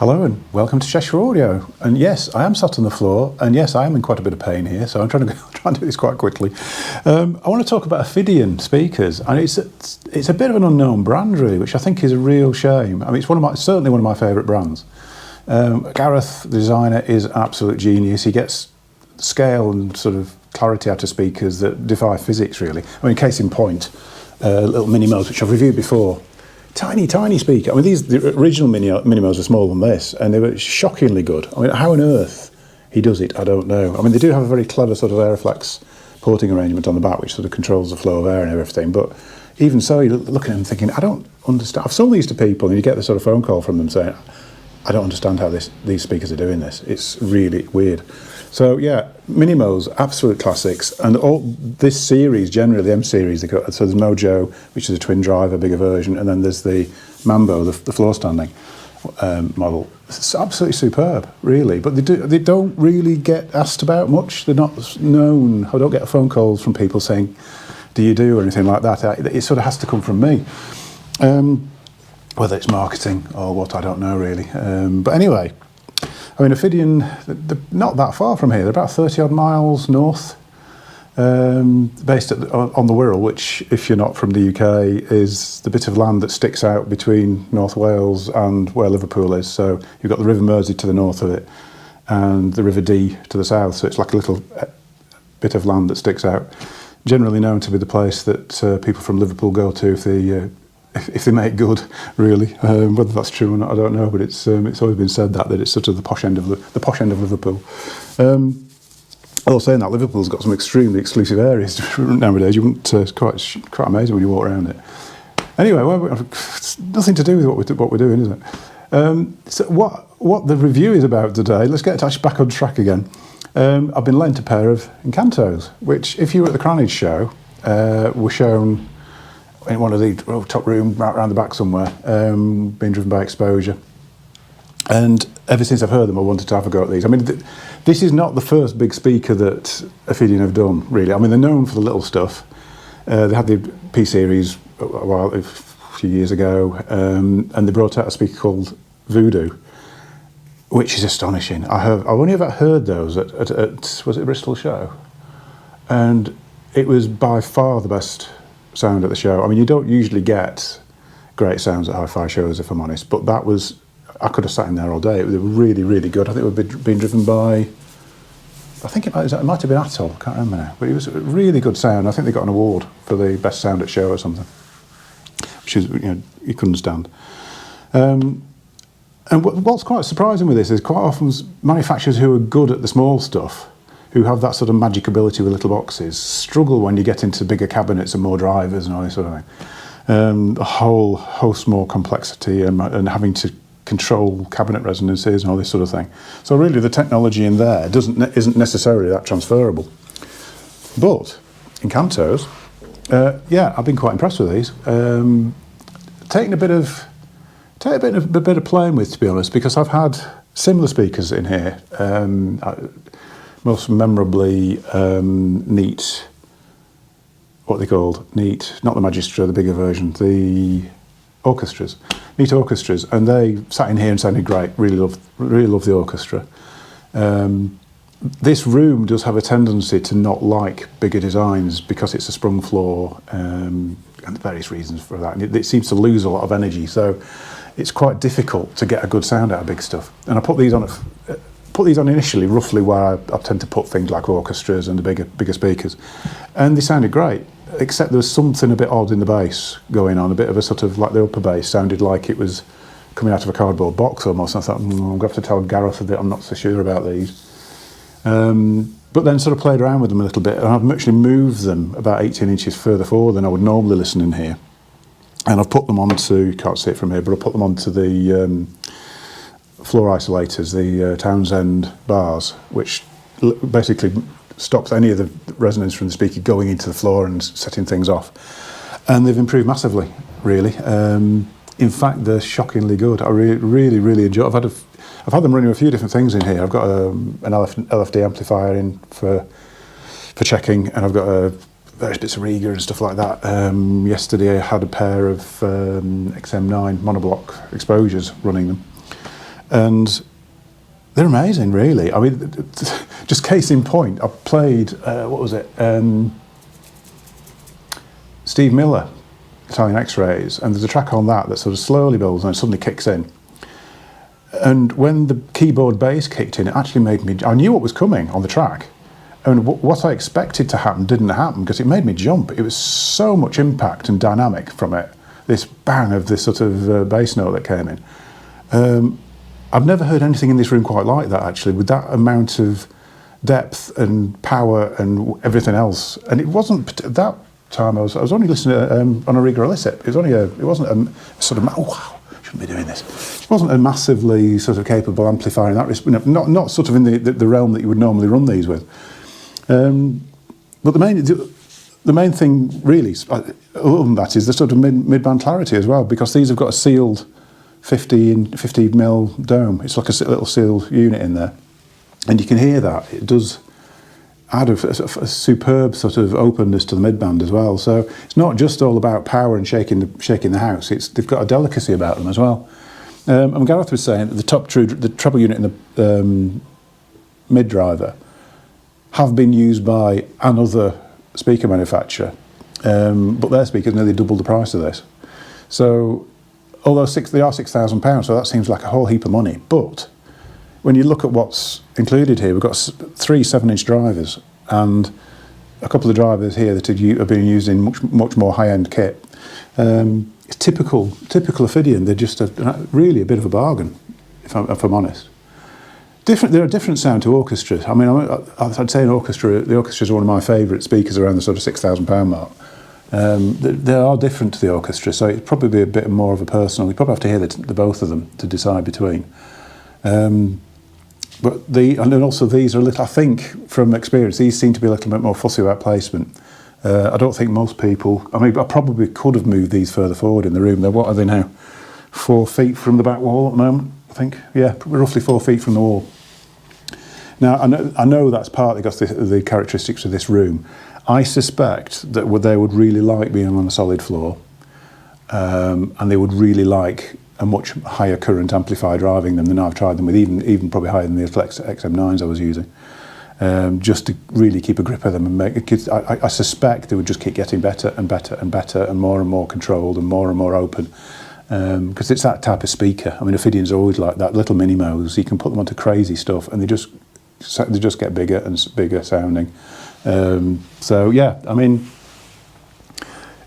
Hello and welcome to Cheshire Audio. And yes, I am sat on the floor, and yes, I am in quite a bit of pain here, so I'm trying to do this quite quickly. I want to talk about Ophidian speakers, and it's a bit of an unknown brand really, which I think is a real shame. I mean, it's certainly one of my favourite brands. Gareth, the designer, is an absolute genius. He gets scale and sort of clarity out of speakers that defy physics really. I mean, case in point, little Minimos, which I've reviewed before. Tiny speaker. I mean, the original Minimos are smaller than this, and they were shockingly good. I mean, how on earth he does it, I don't know. I mean, they do have a very clever sort of Aeroflex porting arrangement on the back, which sort of controls the flow of air and everything. But even so, you look at him thinking, I don't understand. I've sold these to people, and you get the sort of phone call from them saying, I don't understand how these speakers are doing this. It's really weird. So yeah, Minimos, absolute classics, and all this series, generally the M series, so there's Mojo, which is a twin driver, bigger version, and then there's the Mambo, the floor standing model. It's absolutely superb, really, but they don't really get asked about much. They're not known. I don't get phone calls from people saying, do you do, or anything like that. It sort of has to come from me. Whether it's marketing or what, I don't know really. But anyway, I mean, Ophidian, they're not that far from here. They're about 30 odd miles north, based on the Wirral, which, if you're not from the UK, is the bit of land that sticks out between North Wales and where Liverpool is. So you've got the River Mersey to the north of it and the River Dee to the south. So it's like a little bit of land that sticks out. Generally known to be the place that people from Liverpool go to if they make good, really. Whether that's true or not, I don't know. But it's always been said that it's sort of the posh end of Liverpool. Although saying that, Liverpool's got some extremely exclusive areas nowadays. You wouldn't. It's quite amazing when you walk around it. Anyway, it's nothing to do with what we're doing, is it? So what the review is about today? Let's get back on track again. I've been lent a pair of Incantos, which, if you were at the Cranage show, were shown in one of the top room right around the back somewhere, being driven by exposure. And ever since I've heard them, I wanted to have a go at these. I mean, this is not the first big speaker that Ophidian have done, really. I mean, they're known for the little stuff. They had the P-Series a few years ago, and they brought out a speaker called Voodoo, which is astonishing. I've only ever heard those at was it Bristol show? And it was by far the best sound at the show. I mean, you don't usually get great sounds at hi-fi shows, if I'm honest, but that was, I could have sat in there all day. It was really, really good. I think it was being driven by, I think it might have been Atoll, I can't remember now, but it was a really good sound. I think they got an award for the best sound at show or something, which is, you couldn't stand. And what's quite surprising with this is quite often manufacturers who are good at the small stuff, who have that sort of magic ability with little boxes, struggle when you get into bigger cabinets and more drivers and all this sort of thing. A whole host more complexity and having to control cabinet resonances and all this sort of thing. So really the technology in there isn't necessarily that transferable. But Incantos, yeah, I've been quite impressed with these. Taking a bit of playing with, to be honest, because I've had similar speakers in here. Most memorably, Neat, what they called, Neat, not the Magistra, the bigger version, the orchestras, Neat orchestras, and they sat in here and sounded great. Really love the orchestra. This room does have a tendency to not like bigger designs because it's a sprung floor, and various reasons for that. And it seems to lose a lot of energy, so it's quite difficult to get a good sound out of big stuff. And I put these on initially roughly where I tend to put things like orchestras and the bigger speakers, and they sounded great, except there was something a bit odd in the bass going on, a bit of a sort of, like the upper bass sounded like it was coming out of a cardboard box almost. And I thought, I'm going to have to tell Gareth that I'm not so sure about these. But then sort of played around with them a little bit, and I've actually moved them about 18 inches further forward than I would normally listen in here. And I've put them onto, you can't see it from here, but I've put them onto the floor isolators, the Townsend bars, which basically stops any of the resonance from the speaker going into the floor and setting things off. And they've improved massively, really. In fact, they're shockingly good. I really enjoy. I've had them running a few different things in here. I've got an LFD amplifier in for checking, and I've got various bits of Riga and stuff like that. Yesterday I had a pair of XM9 monoblock exposures running them. And they're amazing, really. I mean, just case in point, I played, what was it? Steve Miller, Italian X-Rays, and there's a track on that sort of slowly builds and it suddenly kicks in. And when the keyboard bass kicked in, it actually made me, I knew what was coming on the track. And what I expected to happen didn't happen because it made me jump. It was so much impact and dynamic from it, this bang of this sort of bass note that came in. I've never heard anything in this room quite like that, actually, with that amount of depth and power and everything else. And it wasn't, at that time, I was only listening to, on a Riga Illicit. It wasn't a sort of, oh wow, shouldn't be doing this. It wasn't a massively sort of capable amplifier in that respect, not sort of in the realm that you would normally run these with. But the main thing really, other than that, is the sort of mid-band clarity as well, because these have got a sealed 50 mil dome. It's like a little sealed unit in there, and you can hear that. It does add a superb sort of openness to the mid-band as well. So it's not just all about power and shaking the house. They've got a delicacy about them as well. And Gareth was saying that the treble unit in the mid driver have been used by another speaker manufacturer, but their speakers nearly double the price of this. So, although they are £6,000, so that seems like a whole heap of money. But when you look at what's included here, we've got 3 7-inch drivers and a couple of drivers here that are being used in much more high-end kit. It's typical Ophidian. They're just really a bit of a bargain, if I'm honest. They're a different sound to orchestra. I mean, I'd say the orchestra is one of my favourite speakers around the sort of £6,000 mark. They are different to the orchestra, so it'd probably be a bit more of a personal. You probably have to hear the both of them to decide between. And also these are a little, I think, from experience, these seem to be a little bit more fussy about placement. I don't think most people, I mean, I probably could have moved these further forward in the room. What are they now? 4 feet from the back wall at the moment, I think. Yeah, roughly 4 feet from the wall. Now, I know that's partly because the characteristics of this room. I suspect that they would really like being on a solid floor, and they would really like a much higher current amplifier driving them than I've tried them with, even probably higher than the XM9s I was using, just to really keep a grip of them and make it. I suspect they would just keep getting better and better and better and more controlled and more open, because it's that type of speaker. I mean, Ophidian's always like that, little mini-mos. You can put them onto crazy stuff and they just get bigger and bigger sounding. So yeah, I mean,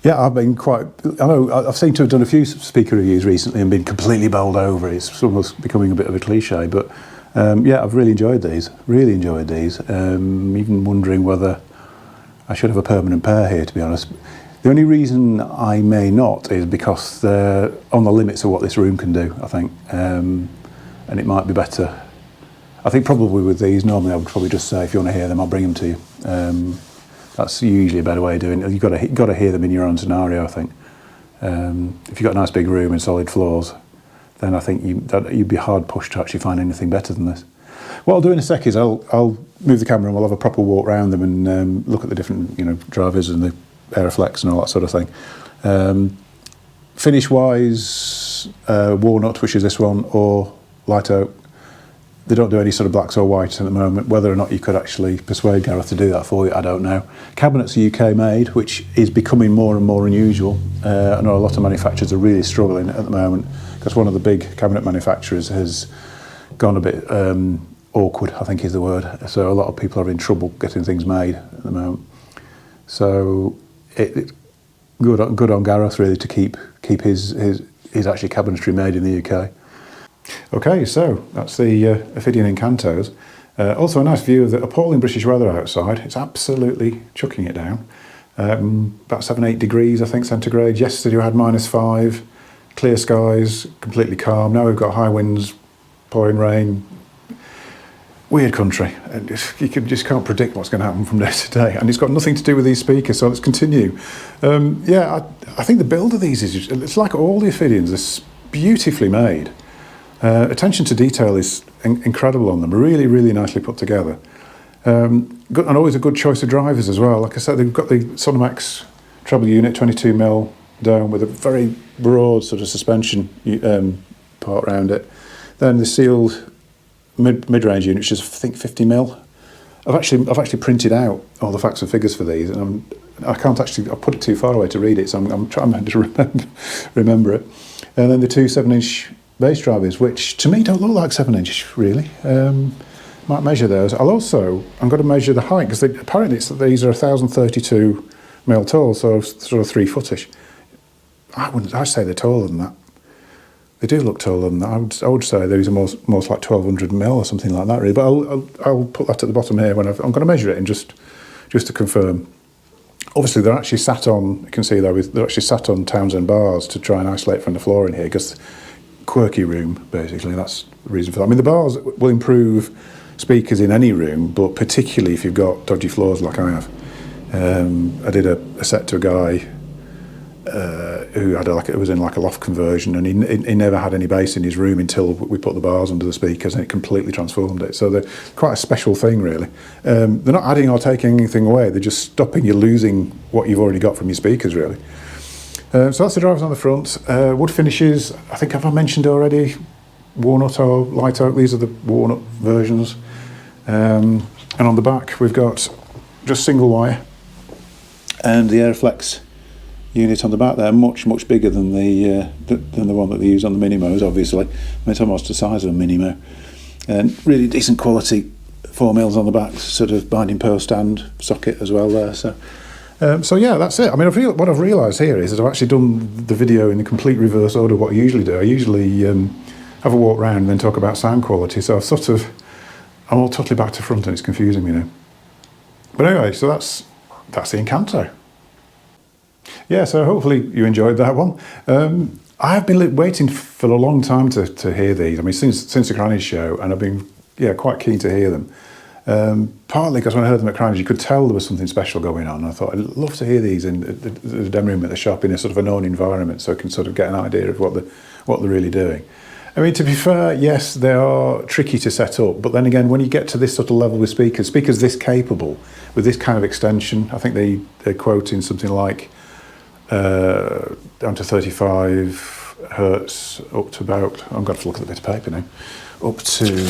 yeah, I've been quite. I know I've seemed to have done a few speaker reviews recently and been completely bowled over. It's almost becoming a bit of a cliche, but yeah, I've really enjoyed these. Even wondering whether I should have a permanent pair here, to be honest. The only reason I may not is because they're on the limits of what this room can do, I think, and it might be better. I think probably with these, normally I would probably just say, if you want to hear them, I'll bring them to you. That's usually a better way of doing it. You've got to hear them in your own scenario, I think. If you've got a nice big room and solid floors, then I think you'd be hard pushed to actually find anything better than this. What I'll do in a sec is I'll move the camera and we'll have a proper walk around them and look at the different drivers and the Aeroflex and all that sort of thing. Finish-wise, walnut, which is this one, or light oak. They don't do any sort of blacks or whites at the moment. Whether or not you could actually persuade Gareth to do that for you, I don't know. Cabinets are UK made, which is becoming more and more unusual. I know a lot of manufacturers are really struggling at the moment because one of the big cabinet manufacturers has gone a bit awkward, I think is the word. So a lot of people are in trouble getting things made at the moment. So it's good on Gareth really to keep his actually cabinetry made in the UK. Okay, so that's the Ophidian Incantos. Also a nice view of the appalling British weather outside. It's absolutely chucking it down. About 7-8 degrees, I think, centigrade. Yesterday we had -5, clear skies, completely calm. Now we've got high winds, pouring rain. Weird country. And you just can't predict what's going to happen from day to day. And it's got nothing to do with these speakers, so let's continue. Yeah, I think the build of these it's like all the Ophidians. They're beautifully made. Attention to detail is incredible on them, really, really nicely put together. Good, and always a good choice of drivers as well. Like I said, they've got the Sonamax treble unit, 22mm dome with a very broad sort of suspension part around it. Then the sealed mid-range unit, which is I think 50mm. I've actually printed out all the facts and figures for these, and I can't actually. I put it too far away to read it, so I'm trying to remember it. And then the two 7-inch bass drivers, which to me don't look like 7-inch really. Might measure those. I'm going to measure the height, because apparently these are 1032mm tall, so sort of 3-footish. I'd say they're taller than that. They do look taller than that. I would say these are most like 1200mm or something like that, really. But I'll put that at the bottom here when I'm going to measure it, and just to confirm. Obviously, they're actually sat on. You can see there, they're actually sat on Townsend bars to try and isolate from the floor in here, because quirky room basically. That's the reason for that. I mean, the bars will improve speakers in any room, but particularly if you've got dodgy floors like I have. I did a set to a guy who had it was in like a loft conversion, and he never had any bass in his room until we put the bars under the speakers, and it completely transformed it. So they're quite a special thing, really. They're not adding or taking anything away, they're just stopping you losing what you've already got from your speakers, really. So that's the drivers on the front. Wood finishes, I think, have I mentioned already? Walnut or light oak, these are the walnut versions. And on the back we've got just single wire, and the Airflex unit on the back there, much bigger than the one that they use on the Minimos, obviously. I mean, it's almost the size of a Minimo, and really decent quality 4mm on the back, sort of binding post and socket as well there. So yeah, that's it. I mean, what I've realised here is that I've actually done the video in the complete reverse order of what I usually do. I usually have a walk round and then talk about sound quality. So I'm all totally back to front, and it's confusing me now. But anyway, so that's the Incanto. Yeah, so hopefully you enjoyed that one. I have been waiting for a long time to hear these. I mean, since the Carnage show, and I've been quite keen to hear them. Partly because when I heard them at Carnage, you could tell there was something special going on. I thought I'd love to hear these in the demo room at the shop in a sort of a known environment, so I can sort of get an idea of what they're really doing. I mean, to be fair, yes, they are tricky to set up, but then again, when you get to this sort of level with speakers this capable, with this kind of extension, I think they're quoting something like down to 35 hertz, up to about, I'm going to have to look at the bit of paper now, up to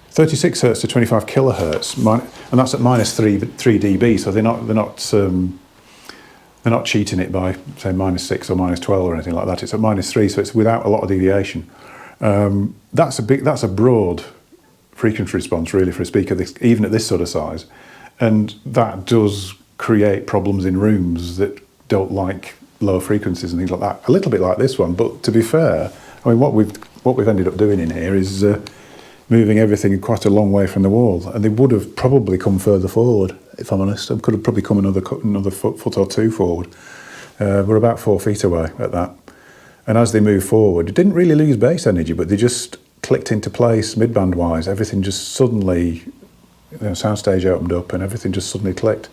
36 hertz to 25 kilohertz, and that's at minus 3 dB. So they're not cheating it by say -6 or -12 or anything like that. It's at -3, so it's without a lot of deviation. That's a broad frequency response really for a speaker, even at this sort of size, and that does create problems in rooms that don't like lower frequencies and things like that. A little bit like this one, but to be fair, I mean, what we've ended up doing in here is moving everything quite a long way from the wall, and they would have probably come further forward, if I'm honest. I could have probably come another foot or two forward. We're about 4 feet away at that, and as they move forward, it didn't really lose bass energy, but they just clicked into place midband wise. Everything just suddenly, soundstage opened up, and everything just suddenly clicked.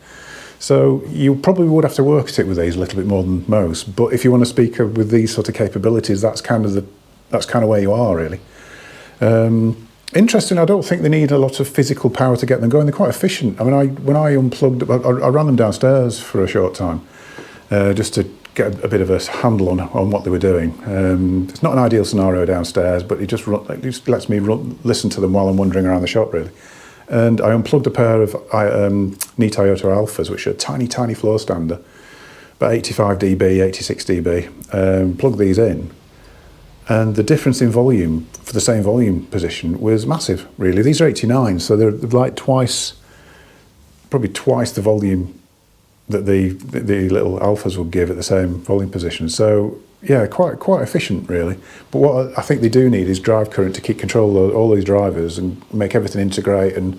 So you probably would have to work at it with these a little bit more than most. But if you want a speaker with these sort of capabilities, that's kind of where you are really. Interesting. I don't think they need a lot of physical power to get them going. They're quite efficient. I mean, when I unplugged, I ran them downstairs for a short time, just to get a bit of a handle on what they were doing. It's not an ideal scenario downstairs, but it just lets me listen to them while I'm wandering around the shop really. And I unplugged a pair of Neat Toyota Alphas, which are tiny floor stander, about 85 dB, 86 dB. Plugged these in, and the difference in volume for the same volume position was massive, really. These are 89, so they're like probably twice the volume that the little Alphas would give at the same volume position. So yeah, quite efficient really. But what I think they do need is drive current to keep control of all these drivers and make everything integrate and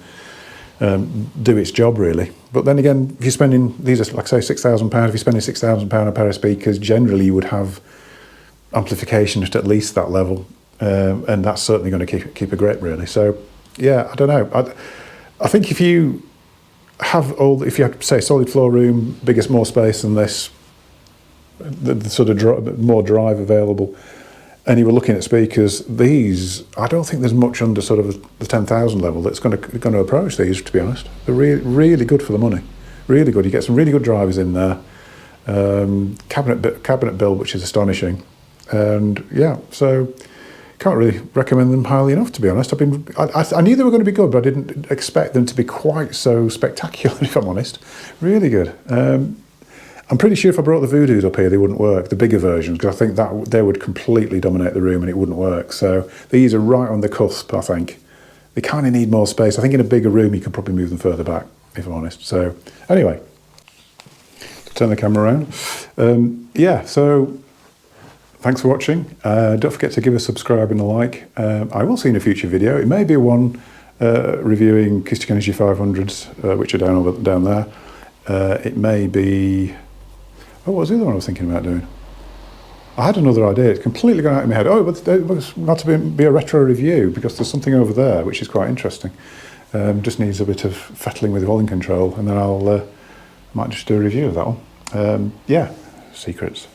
do its job really. But then again, if you're spending, these are like say £6,000, if you're spending £6,000 on a pair of speakers, generally you would have amplification at least that level, and that's certainly going to keep a grip really. So yeah, I don't know. I think if you have say solid floor room, more space than this, the sort of more drive available, and you were looking at speakers, these, I don't think there's much under sort of the 10,000 level that's going to approach these, to be honest. They're really good for the money, really good. You get some really good drivers in there, cabinet build, which is astonishing, and yeah, so can't really recommend them highly enough, to be honest. I knew they were going to be good, but I didn't expect them to be quite so spectacular, if I'm honest. Really good. I'm pretty sure if I brought the Voodoos up here, they wouldn't work, the bigger versions, because I think that they would completely dominate the room and it wouldn't work. So these are right on the cusp, I think. They kind of need more space. I think in a bigger room, you could probably move them further back, if I'm honest. So anyway, turn the camera around. Yeah, so thanks for watching. Don't forget to give a subscribe and a like. I will see you in a future video. It may be one reviewing Acoustic Energy 500s, which are down there. It may be... Oh, what was the other one I was thinking about doing? I had another idea. It's completely gone out of my head. Oh, but it was not to be a retro review, because there's something over there which is quite interesting. Just needs a bit of fettling with volume control, and then I'll might just do a review of that one. Yeah, secrets.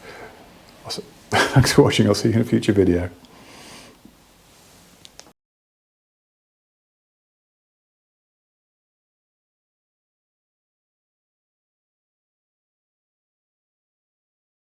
Thanks for watching. I'll see you in a future video.